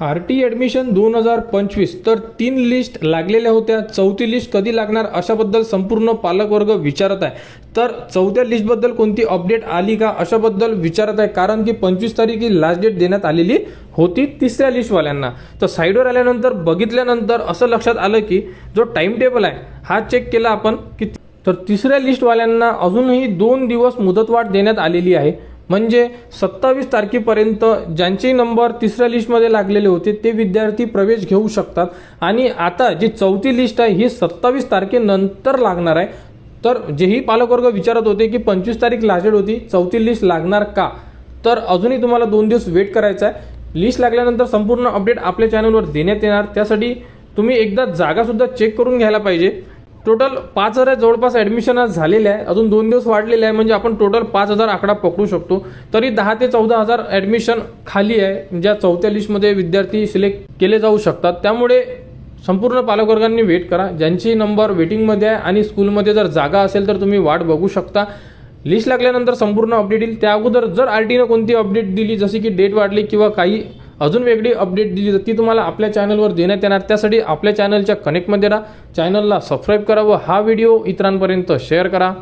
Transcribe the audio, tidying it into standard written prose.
RT admission 2025 तर 3 list लागलेल्या होत्या. चौथी लिस्ट कधी लागणार अशाबद्दल संपूर्ण पालकवर्ग विचारत आहे. तर चौथ्या लिस्टबद्दल कोणती अपडेट आली का अशाबद्दल विचारत आहे, कारण की 25 तारीख ही लास्ट डेट देण्यात आलेली होती तिसऱ्या लिस्टवाल्यांना. तर साईडवर आल्यानंतर बघितल्यानंतर असं लक्षात आलं की जो टाइम टेबल आहे हा चेक केला आपण की तर तिसऱ्या लिस्टवाल्यांना अजूनही 2 दिवस मुदतवाढ देण्यात आलेली आहे. म्हणजे 27 तारखेपर्यंत ज्यांचे नंबर तिसऱ्या लिस्टमध्ये लागलेले होते ते विद्यार्थी प्रवेश घेऊ शकतात. आणि आता जी चौथी लिस्ट आहे ही 27 तारखेनंतर लागणार आहे. तर जेही पालकवर्ग विचारत होते की 25 तारीख लास्ट डेट होती, चौथी लिस्ट लागणार का, तर अजूनही तुम्हाला 2 दिवस वेट करायचा आहे. लिस्ट लागल्यानंतर संपूर्ण अपडेट आपल्या चॅनलवर देण्यात येणार. त्यासाठी तुम्ही एकदा जागासुद्धा चेक करून घ्यायला पाहिजे. टोटल 5,000 जवळपास ॲडमिशन आज झालेले आहे. अजून 2 दिवस वाढलेले आहे, म्हणजे आपण टोटल 5,000 आकडा पकडू शकतो. तरी 10 ते 14,000 ॲडमिशन खाली आहे, ज्या चौथ्या लिस्टमध्ये विद्यार्थी सिलेक्ट केले जाऊ शकतात. त्यामुळे संपूर्ण पालकवर्गांनी वेट करा. ज्यांची नंबर वेटिंगमध्ये आहे आणि स्कूलमध्ये जर जागा असेल तर तुम्ही वाट बघू शकता. लिस्ट लागल्यानंतर संपूर्ण अपडेट येईल. त्या अगोदर जर RTनं कोणती अपडेट दिली, जशी की डेट वाढली किंवा काही अजून वेगळी अपडेट दिली, तर ती तुम्हाला आपल्या चॅनलवर देण्यात येणार. त्यासाठी आपल्या चॅनलच्या कनेक्टमध्ये राहा, चॅनलला सबस्क्राईब करा व हा व्हिडिओ इतरांपर्यंत शेअर करा.